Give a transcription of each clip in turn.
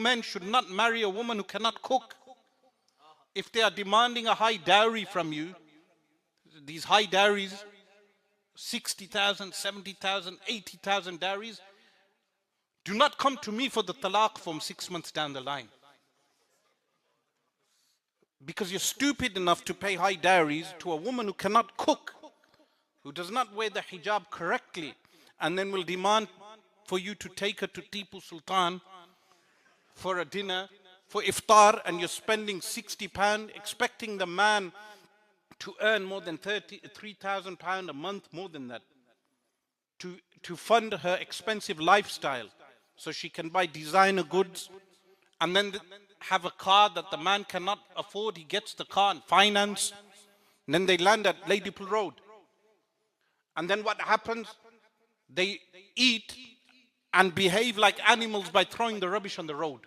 men should not marry a woman who cannot cook. If they are demanding a high dowry from you, these high dowries, 60,000, 70,000, 80,000 dowries, do not come to me for the talaq from 6 months down the line. Because you're stupid enough to pay high dowries to a woman who cannot cook, who does not wear the hijab correctly, and then will demand for you to take her to Tipu Sultan for a dinner, for iftar, and you're spending £60, expecting the man to earn more than £3,000 a month, more than that, to fund her expensive lifestyle, so she can buy designer goods, and then have a car that the man cannot afford. He gets the car and finance, and then they land at Ladypool Road. And then what happens? They eat and behave like animals by throwing the rubbish on the road.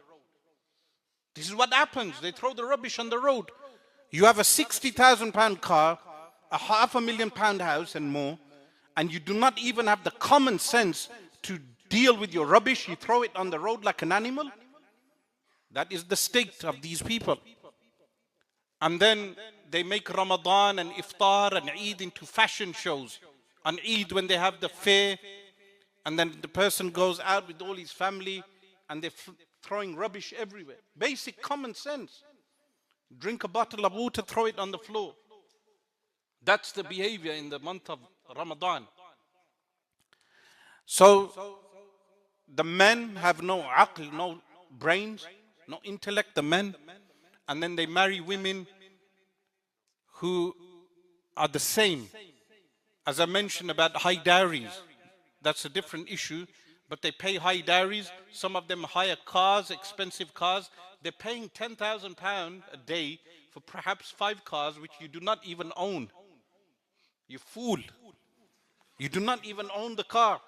This is what happens. They throw the rubbish on the road. You have a £60,000 car, a £500,000 house and more, and you do not even have the common sense to deal with your rubbish. You throw it on the road like an animal. That is the state of these people. And then they make Ramadan and iftar and Eid into fashion shows. On Eid, when they have the fair, and then the person goes out with all his family and they're throwing rubbish everywhere. Basic common sense. Drink a bottle of water, throw it on the floor. That's the behavior in the month of Ramadan. So the men have no aql, no brains, no intellect, the men, and then they marry women who are the same. As I mentioned about high dowries, that's a different issue, but they pay high dowries. Some of them hire cars, expensive cars. They're paying £10,000 a day for perhaps 5 cars which you do not even own. You fool. You do not even own the car.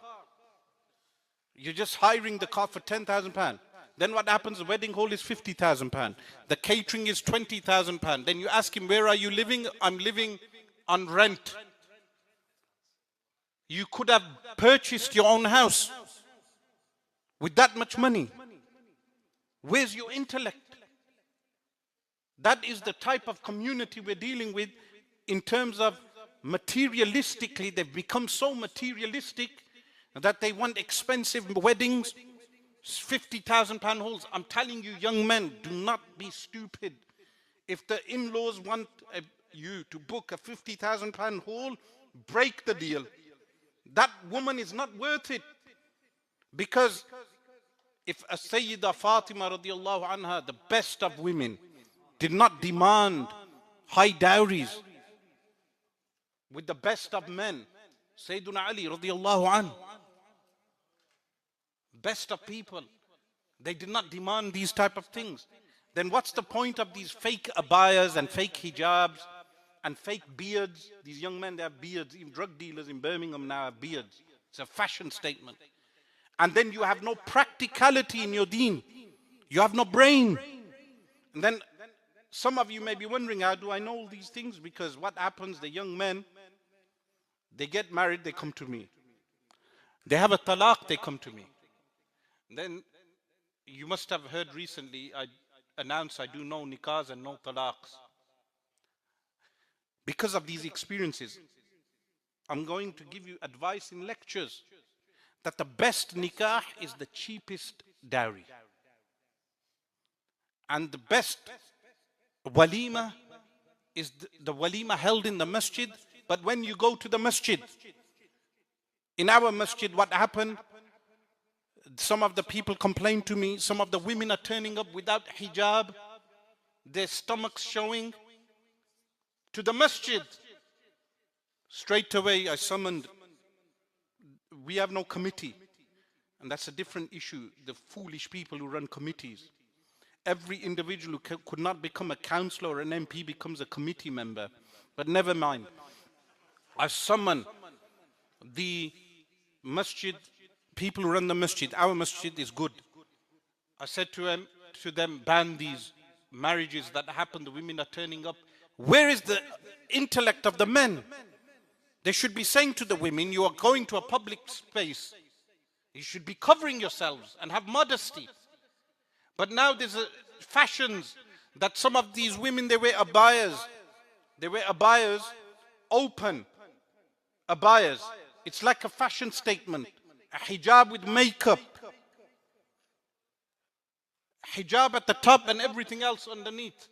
You're just hiring the car for £10,000. Then what happens? The wedding hall is £50,000. The catering is £20,000. Then you ask him, where are you living? I'm living on rent. You could have purchased your own house with that much money. Where's your intellect? That is the type of community we're dealing with in terms of materialistically. They've become so materialistic that they want expensive weddings, £50,000 halls. I'm telling you, young men, do not be stupid. If the in-laws want you to book a £50,000 hall, break the deal. That woman is not worth it. Because if a Sayyida Fatima radiallahu anha, the best of women, did not demand high dowries with the best of men, Sayyiduna Ali radiallahu anhu, best of people, they did not demand these type of things. Then what's the point of these fake abayas and fake hijabs and fake beards? These young men, they have beards. Even drug dealers in Birmingham now have beards. It's a fashion statement. And then you have no practicality in your deen. You have no brain. And then some of you may be wondering, how do I know all these things? Because what happens, the young men, they get married, they come to me. They have a talaq, they come to me. And then you must have heard recently, I announced I do no nikahs and no talaqs. Because of these experiences, I'm going to give you advice in lectures that the best nikah is the cheapest dowry. And the best walima is the walima held in the masjid. But when you go to the masjid, in our masjid, what happened? Some of the people complain to me, some of the women are turning up without hijab, their stomachs showing, to the masjid. Straight away I summoned, we have no committee. And that's a different issue, the foolish people who run committees. Every individual who could not become a councillor or an MP becomes a committee member. But never mind. I summoned the masjid, people who run the masjid. Our masjid is good. I said to them, ban these marriages that happen, the women are turning up. Where is the intellect of the men? They should be saying to the women, you are going to a public space. You should be covering yourselves and have modesty. But now there's fashions that some of these women, they wear abayas. They wear abayas, open abayas. It's like a fashion statement. A hijab with makeup. Hijab at the top and everything else underneath.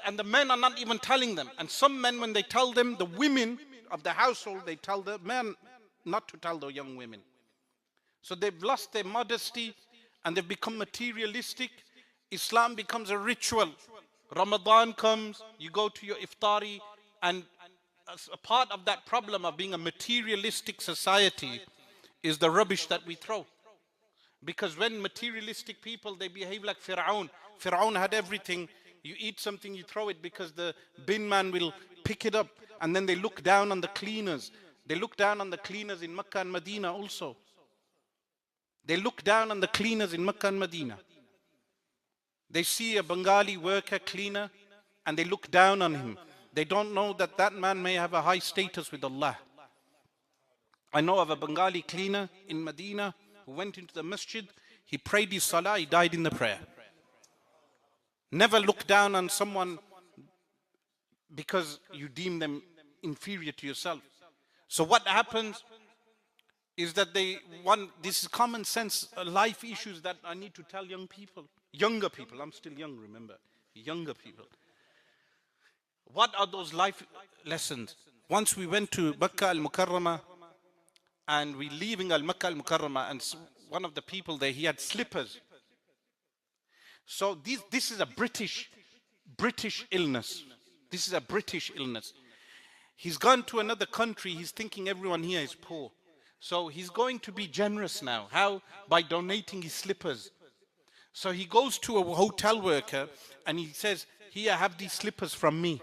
And the men are not even telling them. And some men, when they tell them, the women of the household, they tell the men not to tell the young women. So they've lost their modesty and they've become materialistic. Islam becomes a ritual. Ramadan comes, you go to your iftari, and as a part of that problem of being a materialistic society is the rubbish that we throw. Because when materialistic people, they behave like Fir'aun. Fir'aun had everything. You eat something, you throw it because the bin man will pick it up. And then they look down on the cleaners. They look down on the cleaners in Makkah and Medina also. They look down on the cleaners in Makkah and Medina. They see a Bengali worker, cleaner, and they look down on him. They don't know that that man may have a high status with Allah. I know of a Bengali cleaner in Medina who went into the masjid. He prayed his salah, he died in the prayer. Never look down on someone because you deem them inferior to yourself. So what happens is that this is common sense life issues that I need to tell young people. Younger people, I'm still young, remember. Younger people. What are those life lessons? Once we went to Makkah al-Mukarramah and we leaving al-Makkah al-Mukarramah, and one of the people there, he had slippers. So this is a British illness. This is a British illness. He's gone to another country. He's thinking everyone here is poor. So he's going to be generous now. How? By donating his slippers. So he goes to a hotel worker and he says, here, have these slippers from me.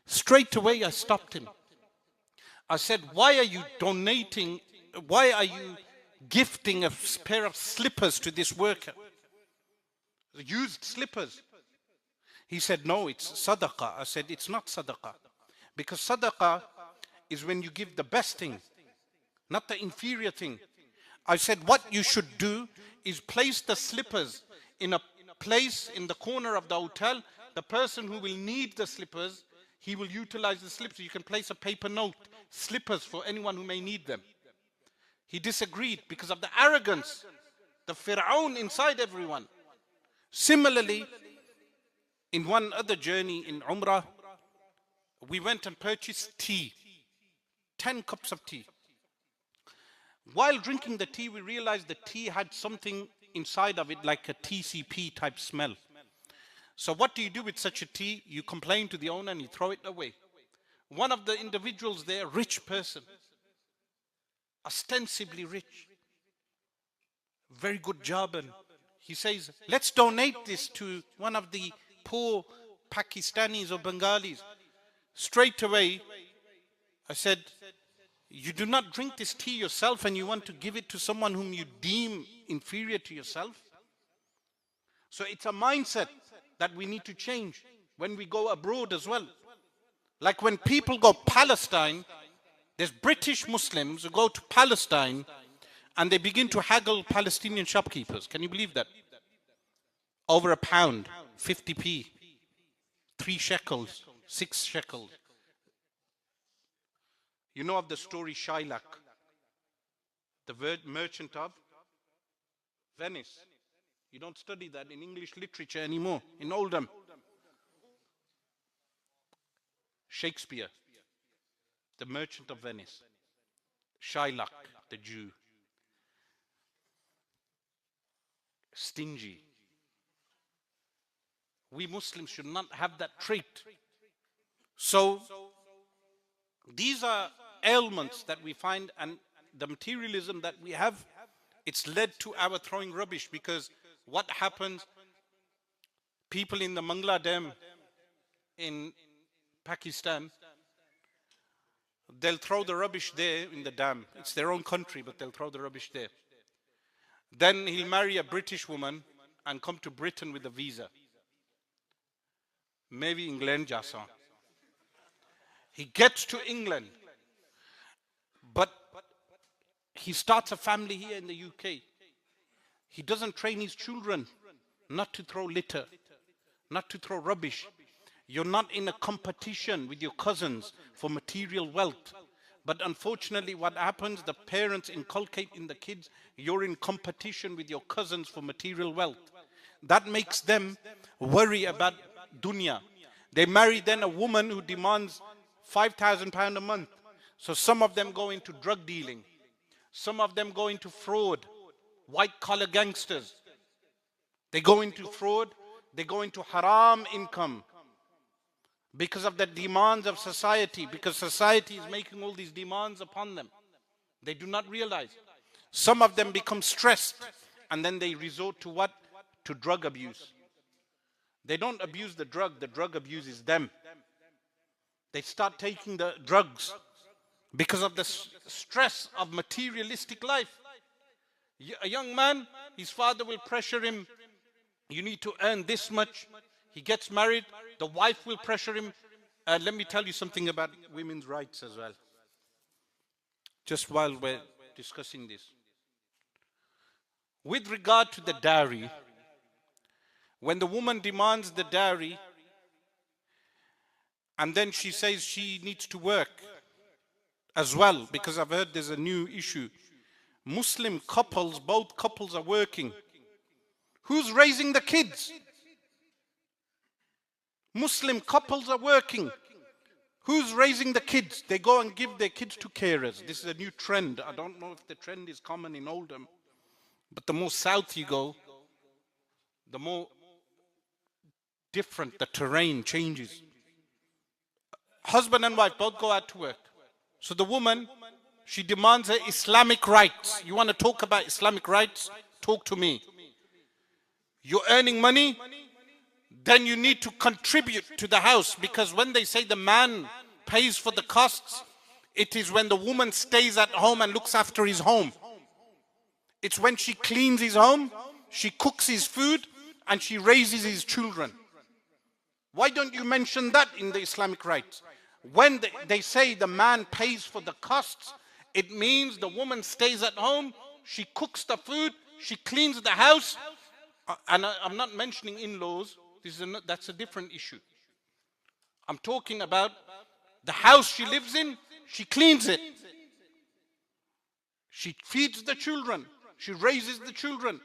Straight away, I stopped him. I said, why are you donating? Why are you gifting a pair of slippers to this worker? Used slippers. He said, no, it's sadaqah. I said, it's not sadaqah. Because sadaqah is when you give the best thing, not the inferior thing. I said, what you should do is place the slippers in a place in the corner of the hotel. The person who will need the slippers, he will utilize the slippers. You can place a paper note, slippers for anyone who may need them. He disagreed because of the arrogance, the Fir'aun inside everyone. Similarly, in one other journey in Umrah, we went and purchased tea, 10 cups of tea. While drinking the tea, we realized the tea had something inside of it like a TCP type smell. So what do you do with such a tea? You complain to the owner and you throw it away. One of the individuals there, rich person, ostensibly rich, very good job, and he says, let's donate this to one of the poor Pakistanis or Bengalis. Straight away, I said, you do not drink this tea yourself and you want to give it to someone whom you deem inferior to yourself? So it's a mindset that we need to change when we go abroad as well. Like when people go Palestine, there's British Muslims who go to Palestine and they begin to haggle Palestinian shopkeepers. Can you believe that? Over a pound, 50p, 3 shekels, 6 shekels. You know of the story Shaykh, the merchant of Venice. You don't study that in English literature anymore, in Oldham. Shakespeare, the merchant of Venice. Shaykh, the Jew. Stingy. We Muslims should not have that trait. So, these are ailments that we find, and the materialism that we have, it's led to our throwing rubbish. Because what happens, people in the Mangla Dam in Pakistan, they'll throw the rubbish there in the dam. It's their own country, but they'll throw the rubbish there. Then he'll marry a British woman and come to Britain with a visa. Maybe England, Jason. He gets to England, but he starts a family here in the UK. He doesn't train his children not to throw litter, not to throw rubbish. You're not in a competition with your cousins for material wealth. But unfortunately, what happens, the parents inculcate in the kids, you're in competition with your cousins for material wealth. That makes them worry about dunya. They marry then a woman who demands £5,000 a month. So some of them go into drug dealing. Some of them go into fraud, white collar gangsters. They go into fraud, they go into haram income because of the demands of society, because society is making all these demands upon them. They do not realize. Some of them become stressed and then they resort to what? To drug abuse. They don't abuse the drug abuses them. They start taking the drugs because of the stress of materialistic life. A young man, his father will pressure him, you need to earn this much. He gets married, the wife will pressure him. Let me tell you something about women's rights as well, just while we're discussing this. With regard to the dowry, when the woman demands the dowry and then she says she needs to work as well, because I've heard there's a new issue. Muslim couples, both couples are working. Who's raising the kids? Muslim couples are working. Who's raising the kids? They go and give their kids to carers. This is a new trend. I don't know if the trend is common in Oldham, but the more south you go, the more different the terrain changes. Husband and wife both go out to work. So the woman, she demands her Islamic rights. You want to talk about Islamic rights? Talk to me. You're earning money, then you need to contribute to the house, because when they say the man pays for the costs, it is when the woman stays at home and looks after his home. It's when she cleans his home, she cooks his food, and she raises his children. Why don't you mention that in the Islamic rights? When they say the man pays for the costs, it means the woman stays at home, she cooks the food, she cleans the house. And I'm not mentioning in-laws, that's a different issue. I'm talking about the house she lives in, she cleans it. She feeds the children, she raises the children,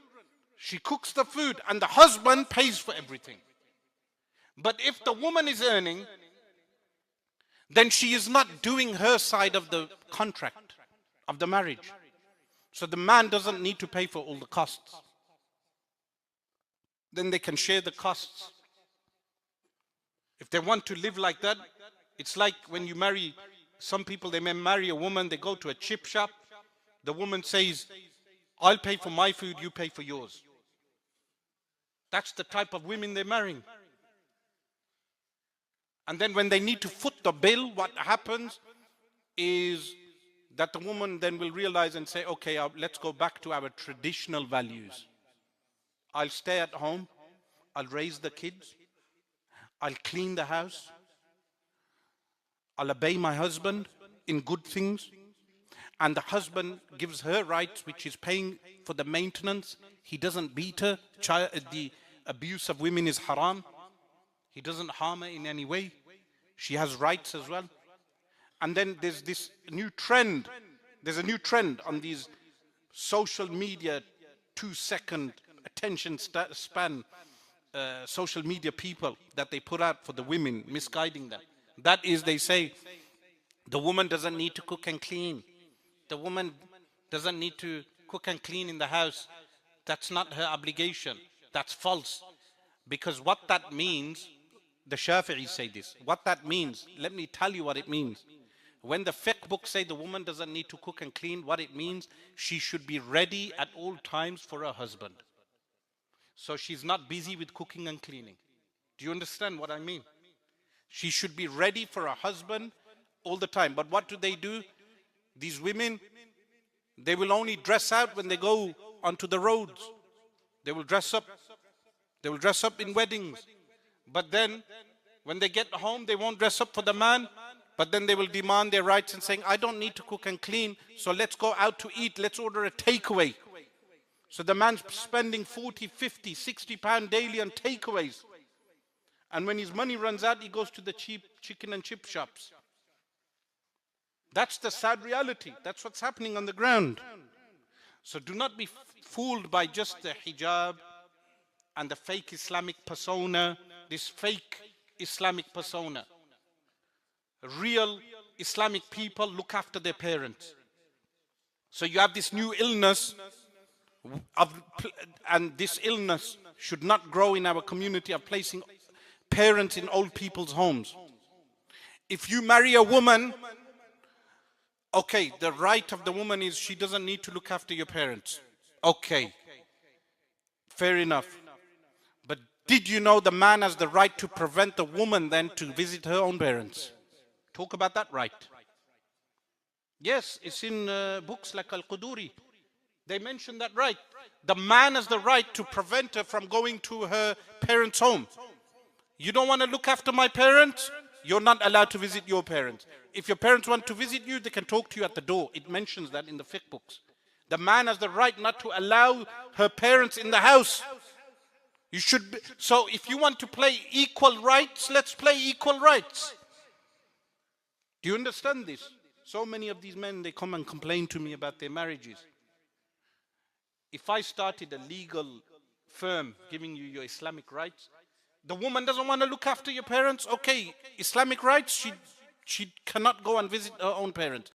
she cooks the food, and the husband pays for everything. But if the woman is earning, then she is not doing her side of the contract, of the marriage. So the man doesn't need to pay for all the costs. Then they can share the costs. If they want to live like that, it's like when you marry, some people, they may marry a woman, they go to a chip shop, the woman says, I'll pay for my food, you pay for yours. That's the type of women they're marrying. And then when they need to foot the bill, what happens is that the woman then will realize and say, okay, let's go back to our traditional values. I'll stay at home, I'll raise the kids, I'll clean the house, I'll obey my husband in good things, and the husband gives her rights, which is paying for the maintenance. He doesn't beat her. The abuse of women is haram. He doesn't harm her in any way. She has rights as well. And then there's this new trend. There's a new trend on these social media 2-second attention span social media people that they put out for the women, misguiding them. That is, they say the woman doesn't need to cook and clean. The woman doesn't need to cook and clean in the house. That's not her obligation. That's false. Because what that means, the Shafi'is say this, what that means, let me tell you what it means. When the fiqh books say the woman doesn't need to cook and clean, what it means, she should be ready at all times for her husband. So she's not busy with cooking and cleaning. Do you understand what I mean? She should be ready for her husband all the time. But what do? These women, they will only dress out when they go onto the roads. They will dress up. They will dress up in weddings. But then, when they get home, they won't dress up for the man. But then they will demand their rights and saying, I don't need to cook and clean, so let's go out to eat. Let's order a takeaway. So the man's spending 40, 50, 60 pound daily on takeaways. And when his money runs out, he goes to the cheap chicken and chip shops. That's the sad reality. That's what's happening on the ground. So do not be fooled by just the hijab and the fake Islamic persona, this fake Islamic persona. Real Islamic people look after their parents. So you have this new illness, and this illness should not grow in our community of placing parents in old people's homes. If you marry a woman, okay, the right of the woman is she doesn't need to look after your parents. Okay, fair enough. But did you know the man has the right to prevent the woman then to visit her own parents? Talk about that right. Yes, it's in books like Al-Quduri. They mention that right. The man has the right to prevent her from going to her parents' home. You don't want to look after my parents? You're not allowed to visit your parents. If your parents want to visit you, they can talk to you at the door. It mentions that in the fiqh books. The man has the right not to allow her parents in the house. You should be, so if you want to play equal rights, let's play equal rights. Do you understand this? So many of these men, they come and complain to me about their marriages. If I started a legal firm giving you your Islamic rights, the woman doesn't want to look after your parents, okay, Islamic rights, she cannot go and visit her own parents.